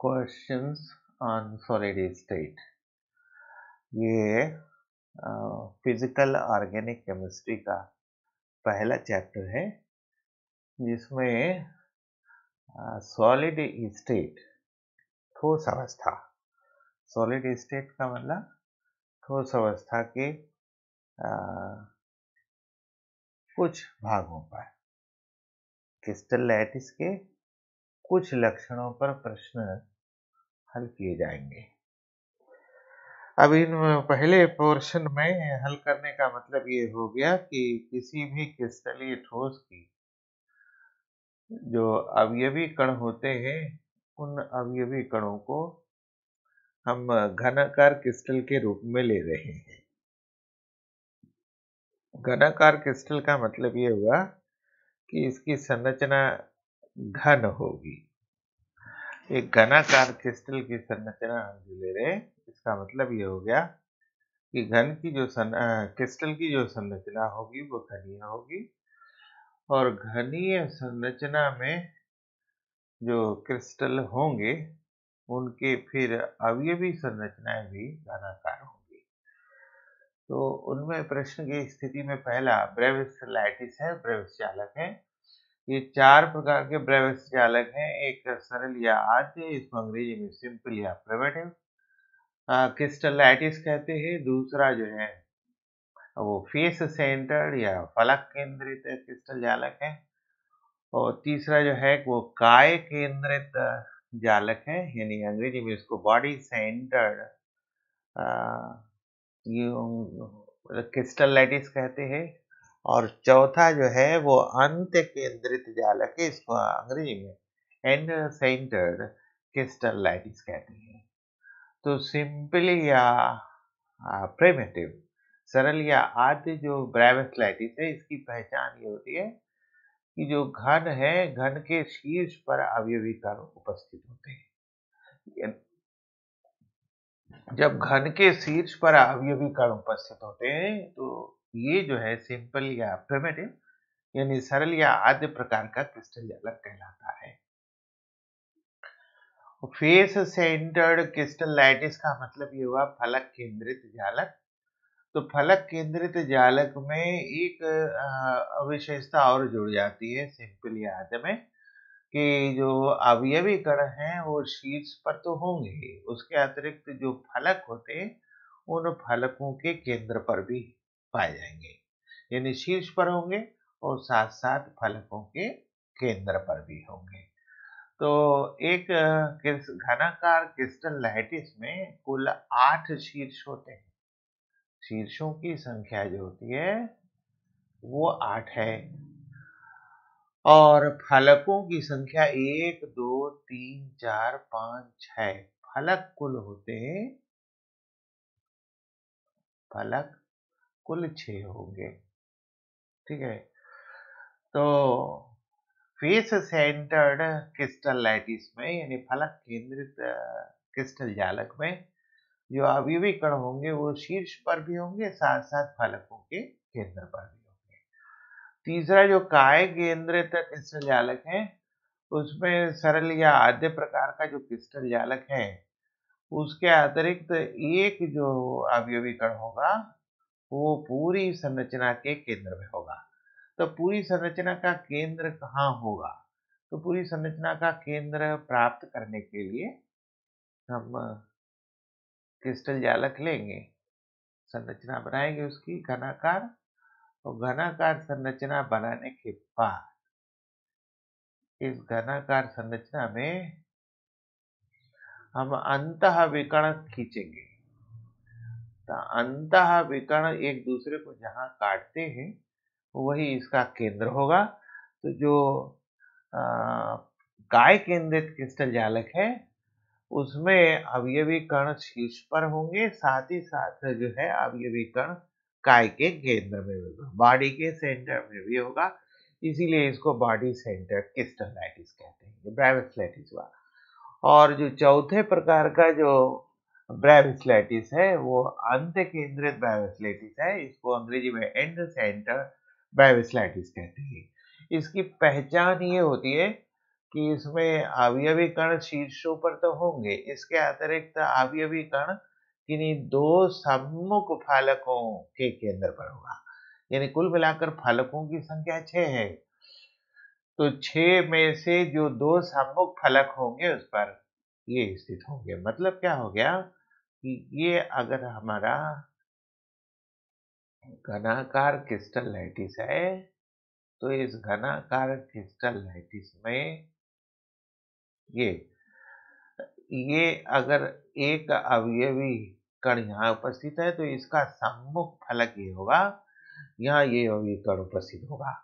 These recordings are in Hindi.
Questions on solid state. ये फिजिकल ऑर्गेनिक केमिस्ट्री का पहला चैप्टर है जिसमें सॉलिड स्टेट ठोस अवस्था। सॉलिड स्टेट का मतलब ठोस अवस्था के कुछ भागों पर क्रिस्टल लैटिस के कुछ लक्षणों पर प्रश्न हल किए जाएंगे। अब इन पहले पोर्शन में हल करने का मतलब ये हो गया कि किसी भी क्रिस्टलीय ठोस की जो अवयवी कण होते हैं उन अवयवी कणों को हम घनाकार क्रिस्टल के रूप में ले रहे हैं। घनाकार क्रिस्टल का मतलब ये हुआ कि इसकी संरचना घन होगी। एक घनाकार क्रिस्टल की संरचना हम जो ले रहे हैं इसका मतलब ये हो गया कि घन की जो क्रिस्टल की जो संरचना होगी वो घनीय होगी और घनीय संरचना में जो क्रिस्टल होंगे उनके फिर अवयवी संरचनाएं भी घनाकार होंगी। तो उनमें प्रश्न की स्थिति में पहला ब्रेविस लैटिस है, ब्रेविस चालक है। ये 4 प्रकार के ब्रेविस चालक हैं। एक सरल या आद्य, इसको अंग्रेजी में सिंपल या प्रिमिटिव क्रिस्टल लैटिस कहते हैं। दूसरा जो है वो फेस सेंटर्ड या फलक केंद्रित क्रिस्टल जालक है। और तीसरा जो है वो काय केंद्रित जालक है, यानी अंग्रेजी में इसको बॉडी सेंटर्ड क्रिस्टल लैटिस कहते हैं। और चौथा जो है वो अंत केंद्रित जालक है, इसको अंग्रेजी में एंड सेंटर्ड क्रिस्टल लैटिस कहते हैं। तो सिंपल या प्रिमिटिव, सरल या आद्य जो ब्रेविस लैटिस है, इसकी पहचान ये होती है कि जो घन है, घन के शीर्ष पर अवयवी कण उपस्थित होते हैं। जब घन के शीर्ष पर अवयवी कण उपस्थित होते हैं तो ये जो है सिंपल या प्रिमिटिव यानी सरल या आद्य प्रकार का क्रिस्टल जालक कहलाता है। फेस सेंटर्ड क्रिस्टल लैटिस का मतलब ये हुआ फलक केंद्रित जालक। तो फलक केंद्रित जालक में एक विशेषता और जुड़ जाती है सिंपल या आद्य में कि जो अवयवी कण हैं वो शीर्ष पर तो होंगे ही, उसके अतिरिक्त जो फलक होते हैं उन फलकों के केंद्र पर भी पाए जाएंगे, यानी शीर्ष पर होंगे और साथ साथ फलकों के केंद्र पर भी होंगे। तो एक घनाकार क्रिस्टल लैटिस में कुल 8 शीर्ष होते हैं। शीर्षों की संख्या जो होती है वो 8 है और फलकों की संख्या 1 2 3 4 5 6 फलक कुल होते हैं। फलक कुल 6 होंगे, ठीक है। तो फेस सेंटर्ड क्रिस्टल लैटिस में यानी फलक केंद्रित क्रिस्टल जालक में जो अवयवी कण होंगे वो शीर्ष पर भी होंगे, साथ साथ फलकों के केंद्र पर भी होंगे। तीसरा जो काय केंद्रित क्रिस्टल जालक है उसमें सरल या आद्य प्रकार का जो क्रिस्टल जालक है उसके अतिरिक्त एक जो अवयवी कण होगा वो पूरी संरचना के केंद्र में होगा। तो पूरी संरचना का केंद्र कहाँ होगा? तो पूरी संरचना का केंद्र प्राप्त करने के लिए हम क्रिस्टल जालक लेंगे, संरचना बनाएंगे उसकी घनाकार, और घनाकार संरचना बनाने के बाद इस घनाकार संरचना में हम अंतः विकर्ण खींचेंगे। तो अंतः विकर्ण एक दूसरे को जहां काटते हैं वही इसका केंद्र होगा। तो जो काय केंद्रित क्रिस्टल जालक है उसमें अवयवी कण शीर्ष पर होंगे, साथ ही साथ जो है अवयवी कण काय के केंद्र में होगा, बॉडी के सेंटर में भी होगा, इसीलिए इसको बॉडी सेंटर क्रिस्टल लैटिस कहते हैं, ब्रेविस लैटिस हुआ। और जो चौथे प्रकार का जो ब्रेविस लैटिस है वो अंत केंद्रित ब्रेविस लैटिस है, इसको अंग्रेजी में एंड सेंटर ब्रेविस लैटिस कहते हैं। इसकी पहचान ये होती है कि इसमें अवयवी कण शीर्षों पर तो होंगे, इसके अतिरिक्त अवयवी कण किन्हीं दो सम्मुख फलकों के केंद्र पर होगा। यानी कुल मिलाकर फलकों की संख्या 6 है। तो 6 में से जो 2 सम्मुख फलक होंगे उस पर ये स्थित होंगे। मतलब क्या हो गया कि ये अगर हमारा घनाकार क्रिस्टल लैटिस है, तो इस घनाकार क्रिस्टल लैटिस में ये अगर एक अवयवी कण यहाँ उपस्थित है तो इसका सम्मुख फलक ये होगा, यहाँ ये अवयवी कण उपस्थित होगा।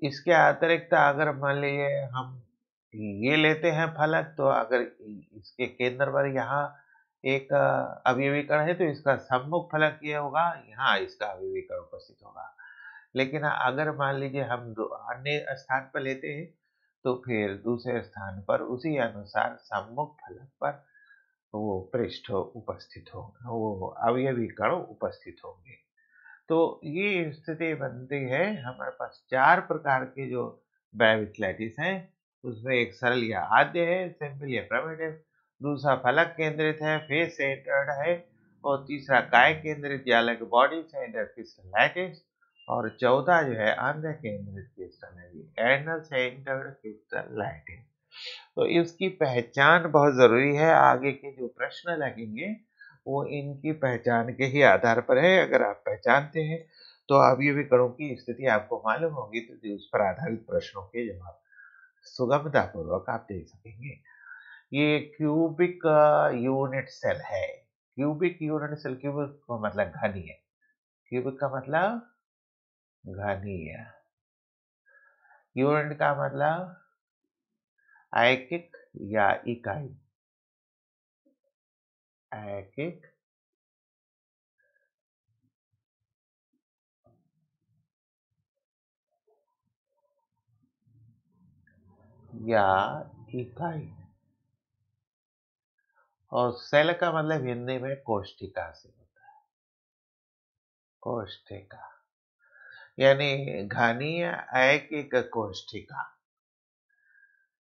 इसके अतिरिक्त अगर मान लीजिए हम ये लेते हैं फलक, तो अगर इसके केंद्र पर यहाँ एक अवयवी कण है तो इसका सम्मुख फलक ये होगा, यहाँ इसका अवयवी कण उपस्थित होगा। लेकिन अगर मान लीजिए हम अन्य स्थान पर लेते हैं तो फिर दूसरे स्थान पर उसी अनुसार सम्मुख फलक पर वो पृष्ठ उपस्थित होगा, वो अवयवी कण उपस्थित होंगे। तो ये स्थिति बनती है। हमारे पास 4 प्रकार के जो ब्रेविस लैटिस हैं, उसमें एक सरल या आद्य है, सिंपल या प्रिमिटिव, दूसरा फलक केंद्रित है, फेस सेंटर्ड है, और तीसरा काय केंद्रित जालक बॉडी सेंटर्ड क्रिस्टल लैटिस, और चौथा जो है अंध केंद्रित क्रिस्टल है, एनल सेंटर्ड क्रिस्टल लैटिस। तो इसकी पहचान बहुत जरूरी है। आगे के जो प्रश्न लगेंगे वो इनकी पहचान के ही आधार पर है। अगर आप पहचानते हैं तो अवयवी कणों की स्थिति आपको मालूम होगी, तो उस पर आधारित प्रश्नों के जवाब सुगमता पूर्वक आप दे सकेंगे। ये क्यूबिक यूनिट सेल है। क्यूबिक यूनिट सेल, क्यूबिक का मतलब घनीय, क्यूबिक का मतलब घनीय, यूनिट का मतलब ऐकिक या इकाई, ऐकिक या इकाई, और सेल का मतलब हिंदी में कोष्ठिका से होता है, कोष्ठिका, यानी घनीय ऐकिक कोष्ठिका,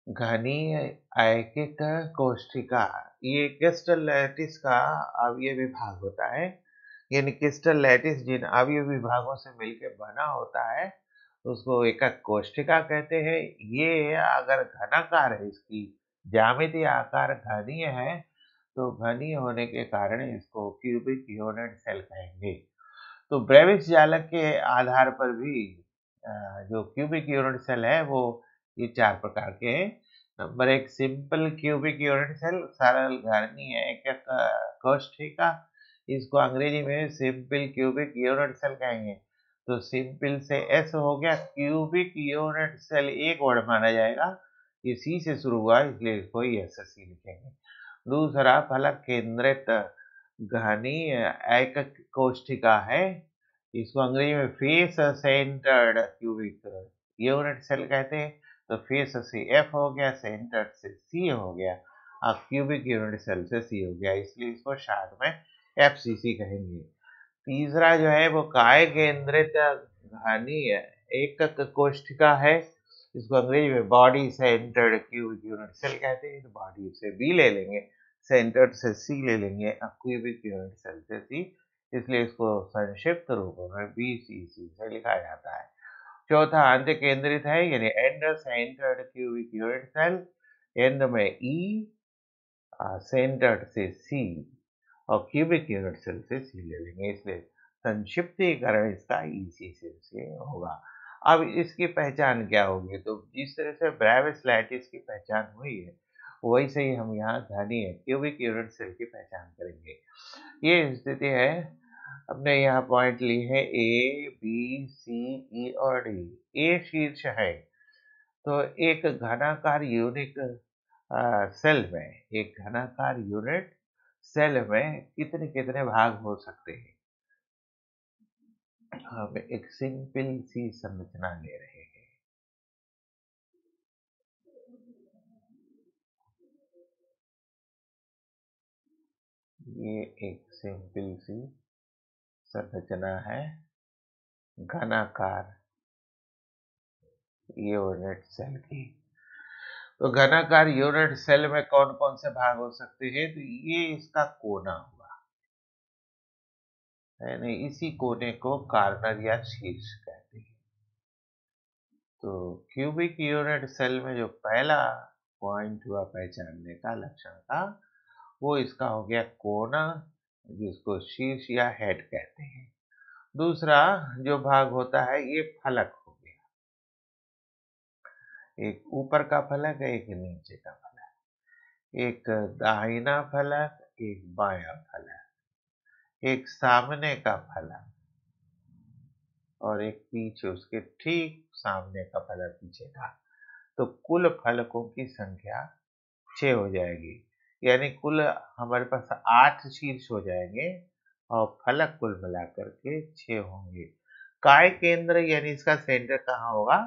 घनीय ऐकिक कोष्ठिका ये क्रिस्टल लैटिस का अवयवी भाग होता है। यानी क्रिस्टल लैटिस जिन अवयवी भागों से मिलकर बना होता है उसको एकक कोष्ठिका कहते हैं। ये अगर घनाकार है, इसकी ज्यामितीय आकार घनीय है, तो घनीय होने के कारण इसको क्यूबिक यूनिट सेल कहेंगे। तो ब्रेविस जालक के आधार पर भी जो क्यूबिक यूनिट सेल है वो ये 4 प्रकार के हैं। Number 1 simple cubic unit cell, सरल घनीय एकक कोष्ठिका, इसको अंग्रेजी में सिंपल क्यूबिक यूनिट सेल कहेंगे। तो सिंपल से एस हो गया, क्यूबिक यूनिट सेल एक वर्ड माना जाएगा, ये सी से शुरू हुआ इसलिए इसको एस सी लिखेंगे। दूसरा फलक केंद्रित घनीय एकक कोष्ठिका है, इसको अंग्रेजी में face centred cubic unit cell कहते हैं। तो फेस से एफ हो गया, सेंटर्ड से सी हो गया, अब क्यूबिक यूनिट सेल से सी हो गया, इसलिए इसको शार्ट में एफसीसी कहेंगे। तीसरा जो है वो काय केंद्रित घनीय एकक कोष्ठिका है, इसको अंग्रेजी में body centred cubic unit cell कहते हैं। तो बॉडी से बी ले लेंगे, सेंटर्ड से सी ले लेंगे, क्यूबिक यूनिट सेल से सी, इसलिए इसको संक्षिप्त रूप में बीसीसी से लिखा जाता है। चौथा अंत केंद्रित है, यानी end centred cubic unit cell, end में ई, सेंटर्ड से सी, और क्यूबिक यूनिट सेल से सी ले लेंगे, इसलिए संक्षिप्तीकरण इसका ईसी से होगा। अब इसकी पहचान क्या होगी? तो जिस तरह से ब्रेविस लैटिस की पहचान हुई है वैसे ही हम यहाँ घनीय क्यूबिक यूनिट सेल की पहचान करेंगे। ये स्थिति है। हमने यहाँ पॉइंट ली है ए बी सी ई और डी। ए शीर्ष है, तो एक घनाकार यूनिट सेल में, एक घनाकार यूनिट सेल में कितने कितने भाग हो सकते हैं? हम एक सिंपल सी संरचना ले रहे हैं। ये एक सिंपल सी संरचना है घनाकार यूनिट सेल की। तो घनाकार यूनिट सेल में कौन कौन से भाग हो सकते हैं? तो ये इसका कोना हुआ, यानी इसी कोने को कार्नर या शीर्ष कहते हैं। तो क्यूबिक यूनिट सेल में जो पहला पॉइंट हुआ पहचानने का, लक्षण का, वो इसका हो गया कोना, जिसको शीर्ष या हेड कहते हैं। दूसरा जो भाग होता है ये फलक हो गया, एक ऊपर का फलक है, एक नीचे का फलक, एक दाहिना फलक, एक बायां फलक, एक सामने का फलक और एक पीछे उसके ठीक सामने का फलक पीछे का। तो कुल फलकों की संख्या 6 हो जाएगी, यानी कुल हमारे पास 8 शीर्ष हो जाएंगे और फलक कुल मिलाकर के 6 होंगे। काय केंद्र यानी इसका सेंटर कहाँ होगा?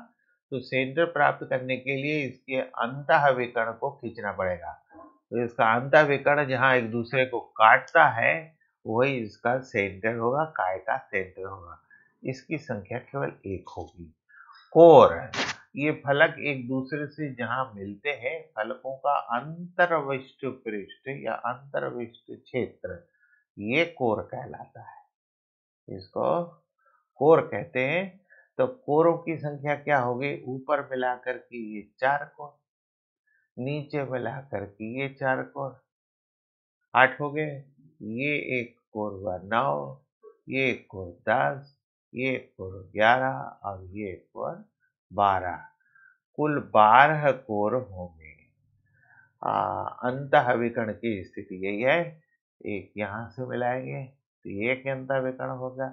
तो सेंटर प्राप्त करने के लिए इसके अंतःविकर्ण को खींचना पड़ेगा। तो इसका अंतःविकर्ण जहाँ एक दूसरे को काटता है वही इसका सेंटर होगा, काय का सेंटर होगा। इसकी संख्या केवल 1 होगी। कोर, ये फलक एक दूसरे से जहां मिलते हैं, फलकों का अंतर्विष्ट पृष्ठ या अंतर्विष्ट क्षेत्र, ये कोर कहलाता है। इसको कोर कहते हैं। तो कोरों की संख्या क्या होगी? ऊपर मिलाकर के ये 4 कोर, नीचे मिलाकर के ये 4 कोर, 8 हो गए। ये एक कोर हुआ 9, ये एक कोर 10, ये एक कोर 11 और ये एक कोर 12। कुल 12 कोर होंगे। अंतःविकर्ण की स्थिति यही है। एक यहाँ से मिलाएंगे तो एक अंतःविकर्ण होगा,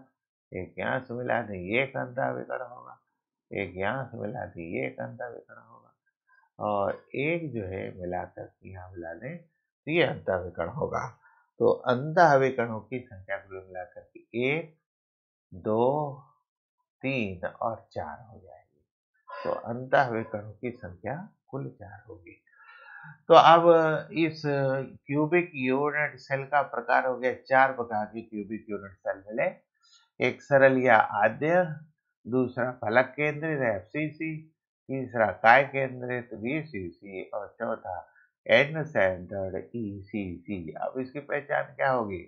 एक यहाँ से मिला दें ये एक अंतःविकर्ण होगा, एक यहाँ से मिला दें ये एक अंतःविकर्ण होगा और एक जो है मिलाकर यहाँ मिला दें तो ये अंतःविकर्ण होगा। तो अंतःविकर्णों की संख्या कुल मिलाकर के 1, 2, 3 और 4 हो जाएगी। तो अंतःविकर्णों की संख्या कुल 4 होगी। तो अब इस क्यूबिक यूनिट सेल का प्रकार हो गया, 4 प्रकार के क्यूबिक यूनिट सेल मिले। एक सरल या आद्य, दूसरा फलक केंद्रित एफसीसी, तीसरा काय केंद्रित वीसीसी और चौथा एन सेंटर्ड ईसीसी। अब इसकी पहचान क्या होगी?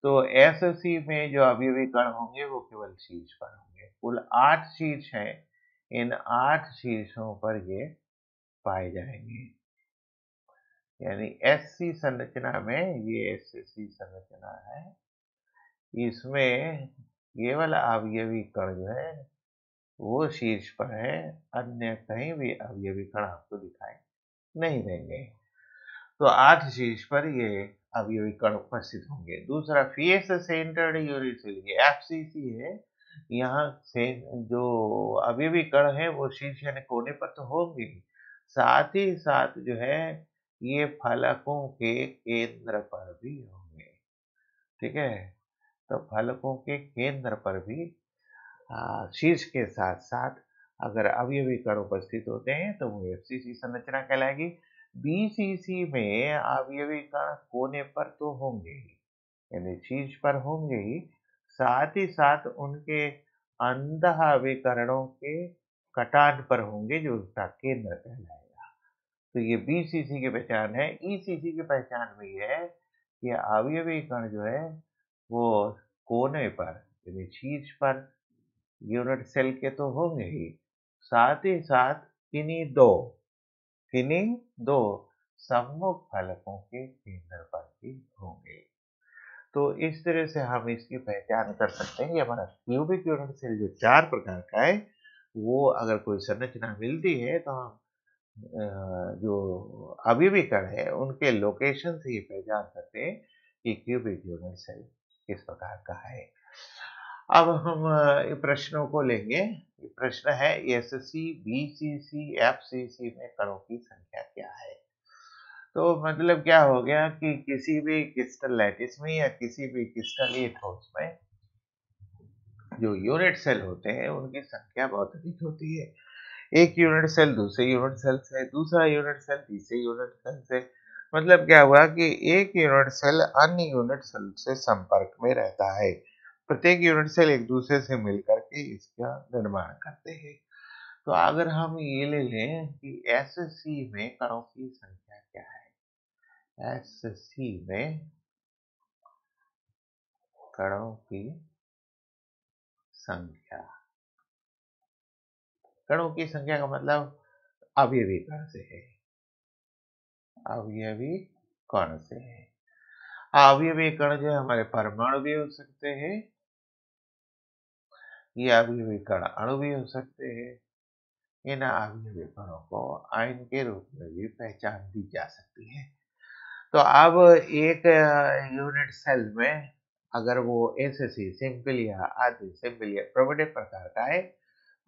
तो एससी में जो अवयवी कण होंगे वो केवल शीर्ष पर होंगे। कुल 8 शीर्ष हैं, इन 8 शीर्षों पर ये पाए जाएंगे। यानी एससी संरचना में ये एससी संरचना है, इसमें केवल अवयवी कण जो है वो शीर्ष पर है, अन्य कहीं भी अवयवी कण आपको दिखाई नहीं देंगे। तो 8 शीर्ष पर ये अवयवी कण उपस्थित होंगे। दूसरा फेस सेंटर्ड यूनिट सेल, ये एफसीसी है। यहाँ से जो अवयवी कण है वो शीर्ष यानी कोने पर तो होंगे, साथ ही साथ जो है ये फलकों के केंद्र पर भी होंगे। ठीक है, तो फलकों के केंद्र पर भी शीर्ष के साथ साथ अगर अवयवी कण उपस्थित होते हैं तो वो एफसीसी संरचना कहलाएगी। बीसीसी में अवयवी कण कोने पर तो होंगे ही, यानी शीर्ष पर होंगे ही, साथ ही साथ उनके अंतःविकरणों के कटान पर होंगे जो उसका केंद्र कहलाएगा। तो ये बीसीसी की पहचान है। ईसीसी की पहचान में ये है कि अवयवी कण जो है वो कोने पर यानी शीर्ष पर यूनिट सेल के तो होंगे ही, साथ ही साथ किन्हीं दो सम्मुख फलकों के केंद्र पर भी होंगे। तो इस तरह से हम इसकी पहचान कर सकते हैं कि हमारा क्यूबिक यूनिट सेल जो 4 प्रकार का है, वो अगर कोई संरचना मिलती है तो हम जो अवयवी कण है उनके लोकेशन से ये पहचान सकते हैं कि क्यूबिक यूनिट सेल किस प्रकार का है। अब हम प्रश्नों को लेंगे। प्रश्न है एससी, बीसीसी, एफसीसी में कणों की संख्या क्या है? तो मतलब क्या हो गया कि किसी भी क्रिस्टल लैटिस में या किसी भी क्रिस्टलीय ठोस में जो यूनिट सेल होते हैं उनकी संख्या बहुत अधिक होती है। एक यूनिट सेल दूसरे यूनिट सेल से, दूसरा यूनिट सेल तीसरे यूनिट सेल से। मतलब क्या हुआ कि एक यूनिट सेल अन्य यूनिट सेल से संपर्क में रहता है। प्रत्येक यूनिट सेल एक दूसरे से मिलकर के इसका निर्माण करते हैं। तो अगर हम ये ले लें कि SC में कणों की संख्या क्या है, SC में कणों की संख्या, कणों की संख्या का मतलब अवयवी कण से है, अवयवी कण से है। अवयवी कण जो है हमारे परमाणु भी हो सकते हैं, ये अवयवी कण अणु भी हो सकते हैं। इन अवयवी कणों को आयन के रूप में भी पहचान दी जा सकती है। तो अब एक यूनिट सेल में अगर वो SC सिंपल या आदि सिंपल या प्रिमिटिव प्रकार का है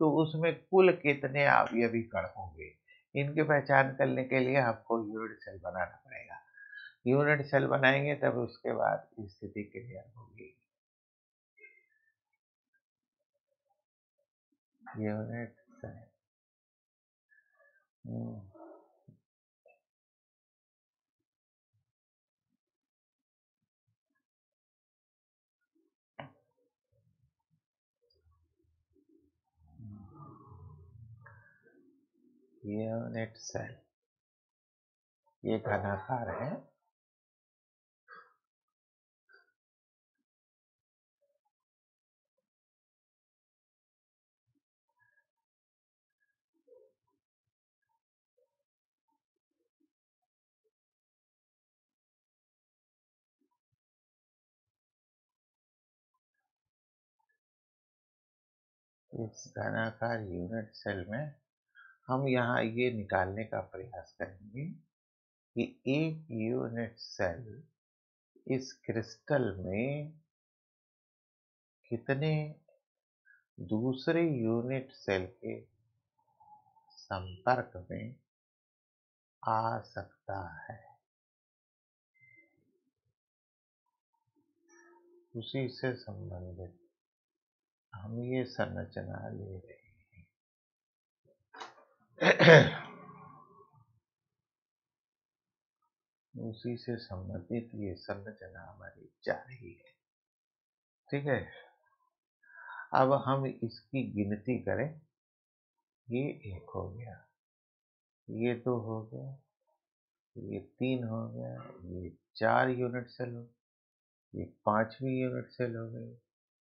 तो उसमें कुल कितने अवयवी कण होंगे, इनकी पहचान करने के लिए आपको यूनिट सेल बनाना पड़ेगा। यूनिट सेल बनाएंगे तब उसके बाद स्थिति क्लियर होगी। यूनिट सेल यूनिट सेल ये घनाकार है, इस घनाकार यूनिट सेल में हम यहाँ ये निकालने का प्रयास करेंगे कि एक यूनिट सेल इस क्रिस्टल में कितने दूसरे यूनिट सेल के संपर्क में आ सकता है, उसी से संबंधित हम ये संरचना ले रहे हैं। उसी से संबंधित ये संरचना हमारी जा रही है। ठीक है, अब हम इसकी गिनती करें। ये 1 हो गया, ये 2 हो गया, ये 3 हो गया, ये 4 यूनिट सेल हो, ये 5वीं यूनिट सेल हो गई,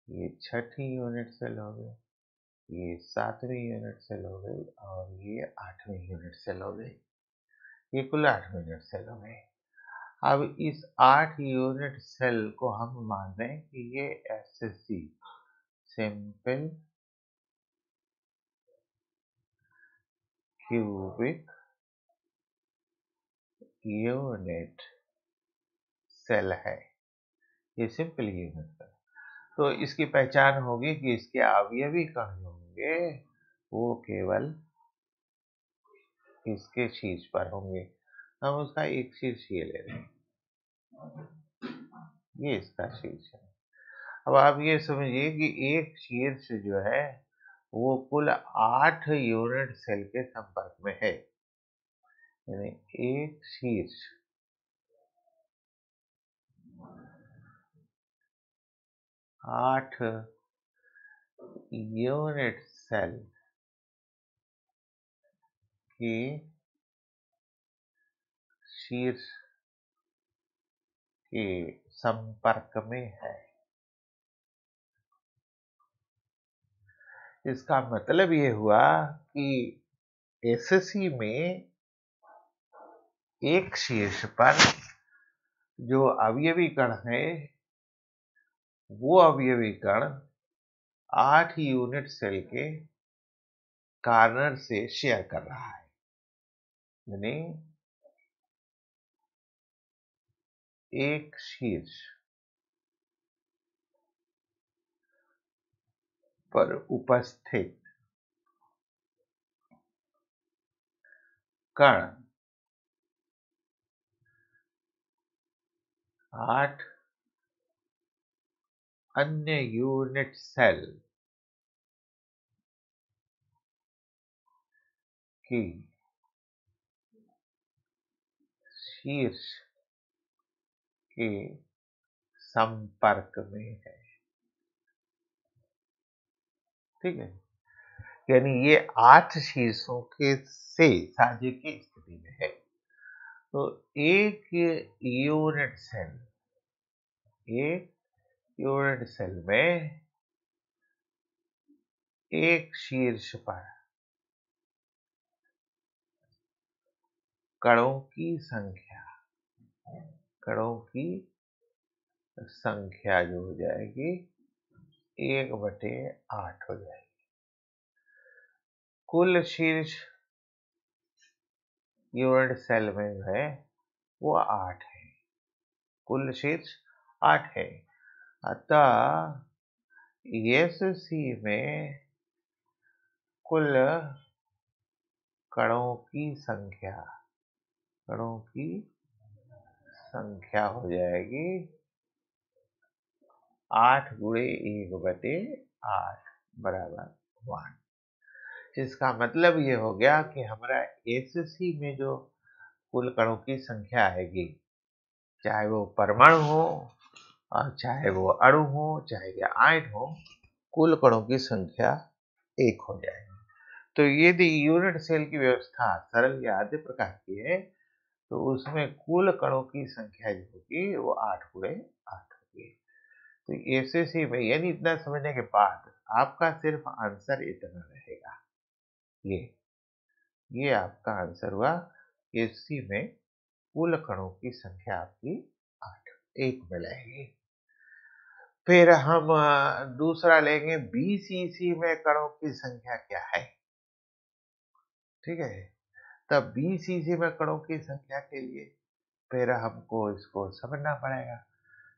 ये 6ठी यूनिट सेल हो गई, ये 7वीं यूनिट सेल हो गई और ये 8वीं यूनिट सेल हो गई। ये कुल 8 यूनिट सेल हो गए। अब इस 8 यूनिट सेल को हम मान रहे हैं कि ये SC simple cubic unit cell है, ये सिंपल यूनिट सेल। तो इसकी पहचान होगी कि इसके अवयवी कण जो होंगे वो केवल इसके शीर्ष पर होंगे। हम उसका एक शीर्ष ये ले रहे हैं, ये इसका शीर्ष है। अब आप ये समझिए कि एक शीर्ष जो है वो कुल 8 यूनिट सेल के संपर्क में है, यानी एक शीर्ष 8 यूनिट सेल की शीर्ष के संपर्क में है। इसका मतलब ये हुआ कि SC में एक शीर्ष पर जो अवयवी कण है वो अवयवी कण 8 यूनिट सेल के कार्नर से शेयर कर रहा है, यानी एक शीर्ष पर उपस्थित कण 8 अन्य यूनिट सेल की शीर्ष के संपर्क में है। ठीक है, यानी ये 8 शीर्षों के से साझे की स्थिति में है। तो एक यूनिट सेल में एक शीर्ष पर कणों की संख्या जो हो जाएगी 1/8 हो जाएगी। कुल शीर्ष यूनिट सेल में जो है वो 8 है, कुल शीर्ष 8 है। अतः एससी में कुल कणों की संख्या हो जाएगी 8 गुणे 1/8 बराबर 1। इसका मतलब ये हो गया कि हमारा एससी में जो कुल कणों की संख्या आएगी, चाहे वो परमाणु हो और चाहे वो अणु हो, चाहे ये आयन हो, कुल कणों की संख्या 1 हो जाएगी। तो यदि यूनिट सेल की व्यवस्था सरल या आद्य प्रकार की है तो उसमें कुल कणों की संख्या जो होगी वो 8 गुणे 8 होगी। तो एसएससी में यानी इतना समझने के बाद आपका सिर्फ आंसर इतना रहेगा। ये आपका आंसर हुआ। एससी में कुल कणों की संख्या आपकी 8 1 में रहेगी। फिर हम दूसरा लेंगे, बीसीसी में कणों की संख्या क्या है। ठीक है, तब बीसीसी में कणों की संख्या के लिए फिर हमको इसको समझना पड़ेगा।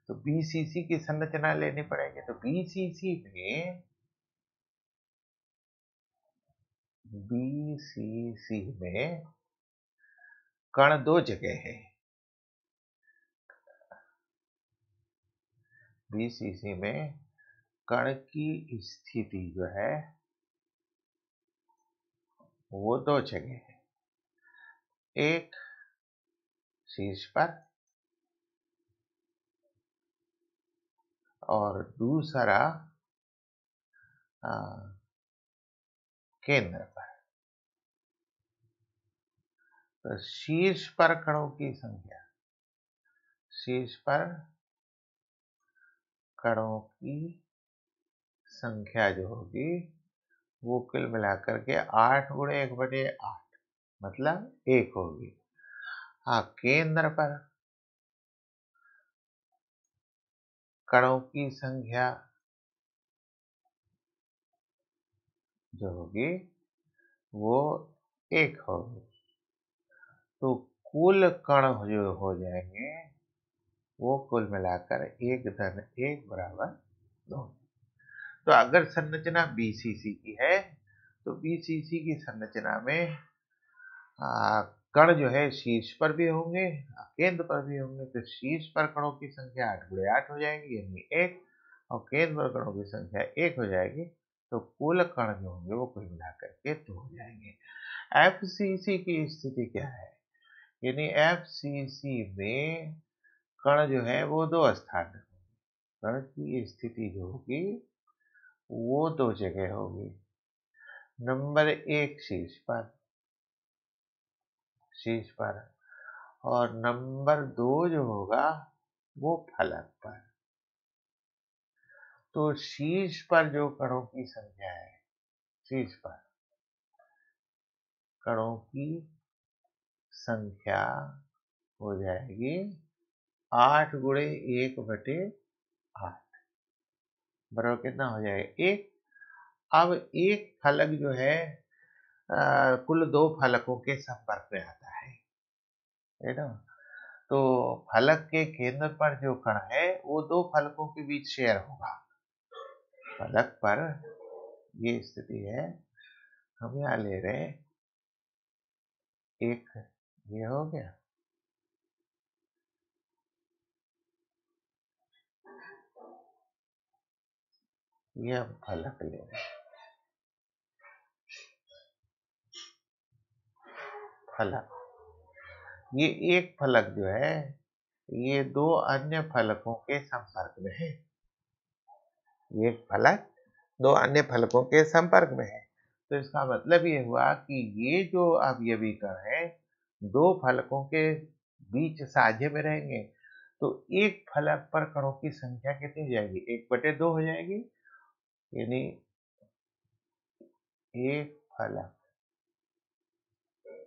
तो बीसीसी की संरचना लेनी पड़ेगी। तो बीसीसी में कण 2 जगह है। बीसीसी में कण की स्थिति जो है वो 2 जगह है, एक शीर्ष पर और दूसरा केंद्र पर। तो शीर्ष पर कणों की संख्या जो होगी वो कुल मिलाकर के 8 गुणे 1/8 मतलब 1 होगी। हाँ, केंद्र पर कणों की संख्या जो होगी वो 1 होगी। तो कुल कण जो हो जाएंगे वो कुल मिलाकर 1 धन 1 बराबर 2। तो अगर संरचना बीसीसी की है तो बीसीसी की संरचना में कण जो है शीर्ष पर भी होंगे, केंद्र पर भी होंगे। तो शीर्ष पर कणों की संख्या 8 गुणे 8 हो जाएगी यानी 1, और केंद्र पर कणों की संख्या 1 हो जाएगी। तो कुल कण जो होंगे वो कुल मिलाकर के 2 हो जाएंगे। एफसीसी की स्थिति क्या है, यानी एफसीसी में कण जो है वो 2 स्थान में होंगे। कण की स्थिति जो होगी वो 2 जगह होगी। नंबर 1 शीर्ष पर और नंबर 2 जो होगा वो फलक पर। तो शीर्ष पर जो कणों की संख्या है, शीर्ष पर कणों की संख्या हो जाएगी 8 गुणे 1/8 बराबर कितना हो जाएगा 1। अब एक फलक जो है कुल 2 फलकों के संपर्क में आता है ना। तो फलक के केंद्र पर जो कण है वो 2 फलकों के बीच शेयर होगा। फलक पर ये स्थिति है, हम यहाँ ले रहे हैं एक, ये हो गया। ये हम फलक ले रहे हैं, फलक। ये एक फलक जो है ये 2 अन्य फलकों के संपर्क में है। ये फलक 2 अन्य फलकों के संपर्क में है। तो इसका मतलब ये हुआ कि ये जो अवयवीकरण है, दो फलकों के बीच साझे में रहेंगे, तो एक फलक पर कणों की संख्या कितनी हो जाएगी? 1/2 हो जाएगी। यानी एक फलक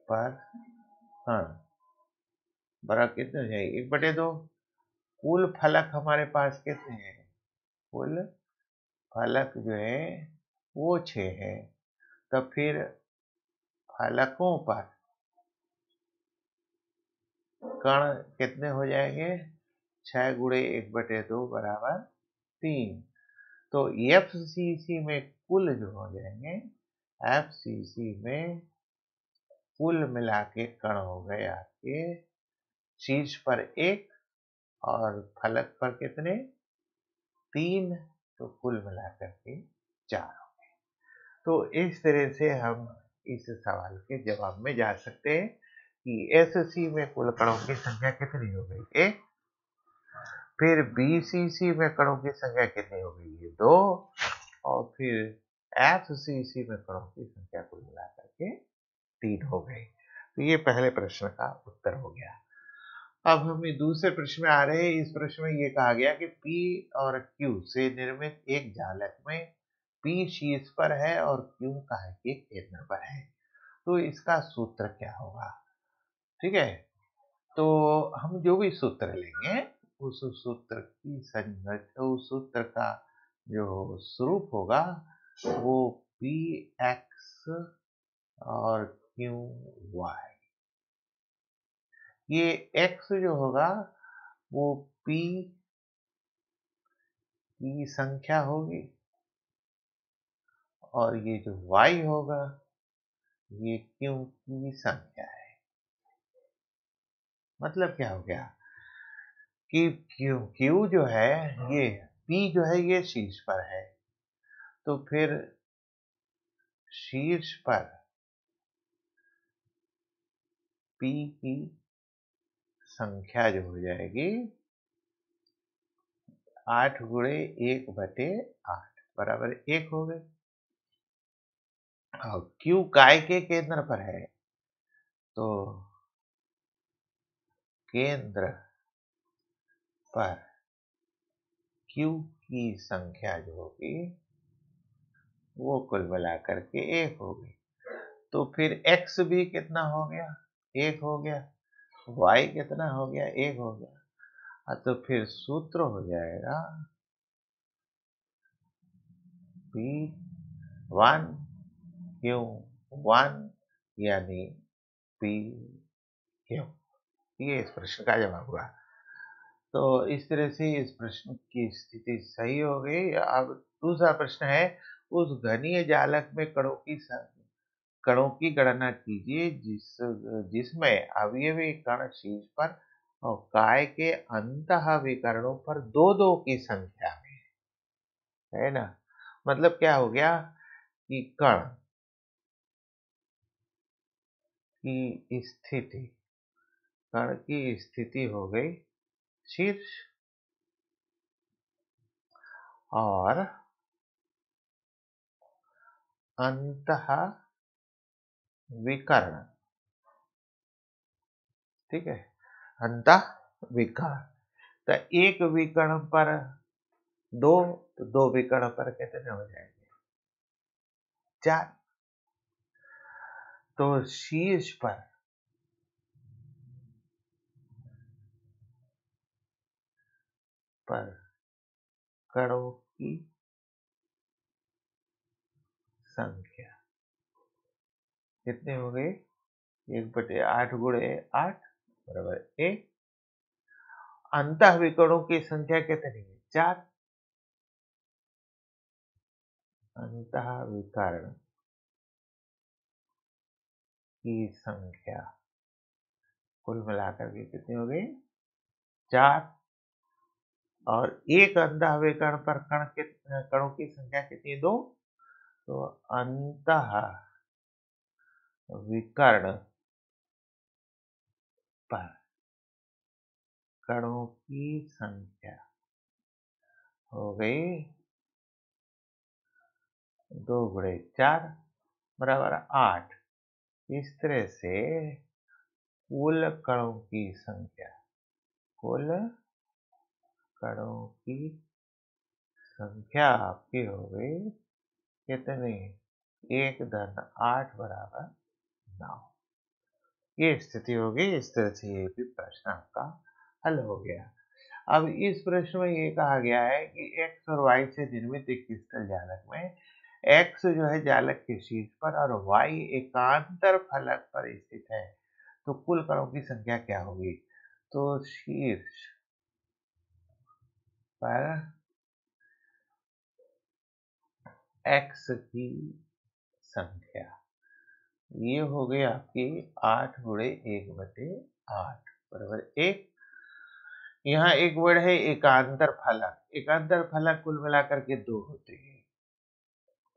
पर, हाँ, बराबर कितने हो जाएगी? 1/2। कुल फलक हमारे पास कितने हैं? कुल फलक जो है वो 6 है। तब फिर फलकों पर कण कितने हो जाएंगे? 6 गुणे 1/2 बराबर 3। तो एफसीसी में कुल जो हो जाएंगे, एफसीसी में कुल मिला के कण हो गए आपके शीर्ष पर 1 और फलक पर कितने? 3। तो कुल मिलाकर के 4 हो गए। तो इस तरह से हम इस सवाल के जवाब में जा सकते हैं कि एससी में कुल कणों की संख्या कितनी हो गई? 1। फिर बीसीसी में कणों की संख्या कितनी हो गई? ये 2। और फिर एफसीसी में कणों की संख्या कुल मिलाकर के 3 हो गई। तो ये पहले प्रश्न का उत्तर हो गया। अब हम दूसरे प्रश्न में आ रहे हैं। इस प्रश्न में ये कहा गया कि P और Q से निर्मित एक जालक में P शीर्ष पर है और Q काय के केंद्र पर है। तो इसका सूत्र क्या होगा? ठीक है, तो हम जो भी सूत्र लेंगे उस सूत्र की संरचना, उस सूत्र का जो स्वरूप होगा वो Px और Qy। ये x जो होगा वो P की संख्या होगी और ये जो y होगा ये Q की संख्या है। मतलब क्या हो गया कि Q जो है, ये P जो है ये शीर्ष पर है, तो फिर शीर्ष पर P की संख्या जो हो जाएगी 8 गुणे 1/8 बराबर 1 हो गए। और Q काय के केंद्र पर है, तो केंद्र पर Q की संख्या जो होगी वो कुल मिलाकर के 1 होगी। तो फिर x भी कितना हो गया? 1 हो गया। y कितना हो गया? 1 हो गया। तो फिर सूत्र हो जाएगा P1 Q1 यानी PQ। ये इस प्रश्न का जवाब हुआ। तो इस तरह से इस प्रश्न की स्थिति सही हो गई। अब दूसरा प्रश्न है, उस घनीय जालक में कणों की गणना कीजिए जिसमें अवयवी कण शीर्ष पर और काय के अंतः विकरणों पर 2-2 की संख्या में है ना। मतलब क्या हो गया कि कण की स्थिति हो गई शीर्ष और अंतः विकर्ण। ठीक है, अंतः विकर्ण। तो एक विकर्ण पर 2, तो 2 विकर्ण पर कितने हो जाएंगे? 4। तो शीर्ष पर कणों की संख्या कितने हो गए? 1/8 गुणे 8 बराबर 1। अंतः विकरणों की संख्या कितनी है? 4। अंतः विकर्ण की संख्या कुल मिलाकर के कितनी हो गई? 4। और एक अंतः विकर्ण पर कणों की संख्या कितनी? 2। तो अंतः विकर्ण पर कणों की संख्या हो गई 2 गुणे 4 बराबर 8। इस तरह से कुल कणों की संख्या, कुल कणों की संख्या आपकी हो गई कितनी? 1 धन 8 बराबर 9। ये स्थिति हो गई। इस तरह से ये भी प्रश्न आपका हल हो गया। अब इस प्रश्न में ये कहा गया है कि x और y से निर्मित एक क्रिस्टल जालक में x जो है जालक के शीर्ष पर और y एकांतर फलक पर स्थित है, तो कुल कणों की संख्या क्या होगी? तो शीर्ष पर x की संख्या ये हो गई आपकी 8 गुणे 1/8 बराबर 1। यहाँ एक वर्ड है एकांतर फलक। एकांतर फलक कुल मिलाकर के 2 होते हैं।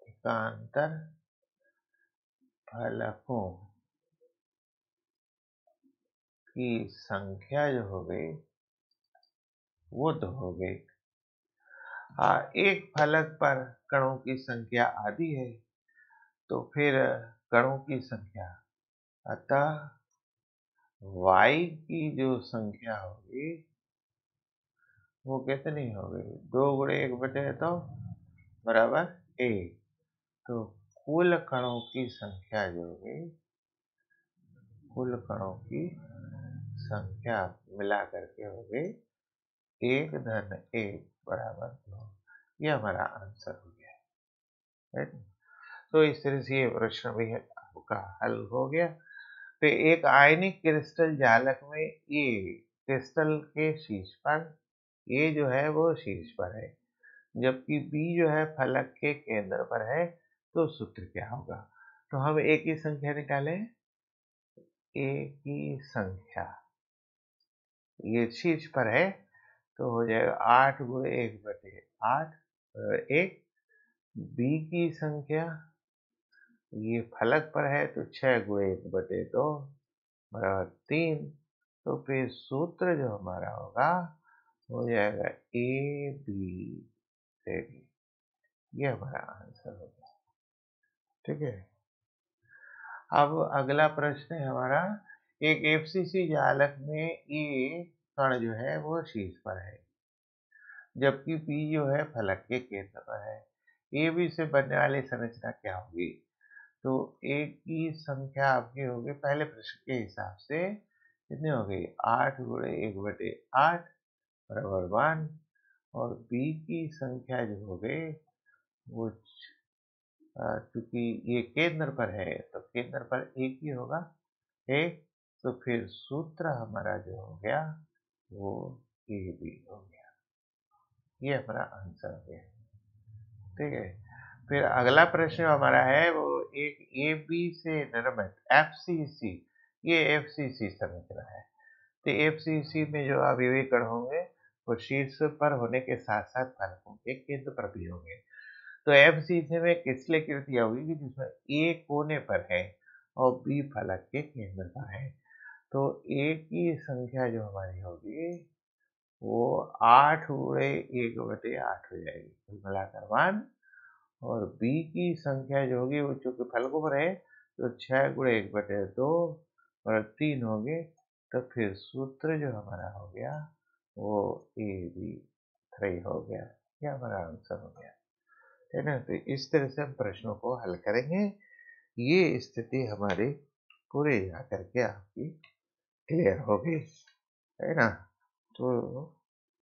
एकांतर फलकों की संख्या जो हो गई वो 2 हो गई। एक फलक पर कणों की संख्या आधी है, तो फिर कणों की संख्या, अतः y की जो संख्या होगी वो कितनी हो गई? 2 गुणे 1/2 बराबर 1। तो कुल कणों की संख्या जो होगी, कुल कणों की संख्या मिला करके हो गई 1 धन 1 बराबर 2। यह हमारा आंसर हो गया। राइट। तो इस तरह से ये प्रश्न भी आपका हल हो गया। तो एक आयनिक क्रिस्टल जालक में ये क्रिस्टल के शीर्ष पर, ये जो है वो शीर्ष पर है, जबकि बी जो है फलक के केंद्र पर है, तो सूत्र क्या होगा? तो हम ए की संख्या निकालें। ए की संख्या ये शीर्ष पर है, तो हो जाएगा 8 गुणे 1/8 1। बी की संख्या ये फलक पर है, तो 6 गुणे 1/2 बराबर 3। तो फिर सूत्र जो हमारा होगा हो जाएगा ए बी से बी। ये हमारा आंसर होगा। ठीक है। अब अगला प्रश्न है हमारा, एक एफसीसी जालक में ए कण जो है वो शीर्ष पर है, जबकि पी जो है फलक के केंद्र पर है। ए बी से बनने वाली संरचना क्या होगी? तो ए की संख्या आपकी होगी पहले प्रश्न के हिसाब से कितनी हो गई? 8 गुणे 1/8 बराबर 1। और बी की संख्या जो हो गई वो चूंकि ये केंद्र पर है तो केंद्र पर एक ही होगा, एक। तो फिर सूत्र हमारा जो हो गया वो ए बी हो गया। ये हमारा आंसर हो गया। ठीक है। फिर अगला प्रश्न हमारा है वो एक ए बी से निर्मित एफसीसी, ये एफसीसी संरचना है। तो एफसीसी में जो अवयवी कण होंगे वो शीर्ष पर होने के साथ साथ फलकों के केंद्र पर भी होंगे। तो एफसीसी में क्रिस्टलीकृति होगी जिसमें ए कोने पर है और बी फलक के केंद्र पर है। तो ए की संख्या जो हमारी होगी वो 8 गुणे 1/8 हो जाएगी, कुल मिलाकर 1। और बी की संख्या जो होगी वो चूंकि फलकों पर है तो 6 गुणे 1/2 और 3 होंगे। तो फिर सूत्र जो हमारा हो गया वो ए बी 3 हो गया। यह हमारा आंसर हो गया। है ना। तो इस तरह से हम प्रश्नों को हल करेंगे। ये स्थिति हमारी पूरे जाकर के आपकी क्लियर हो गई, है ना। तो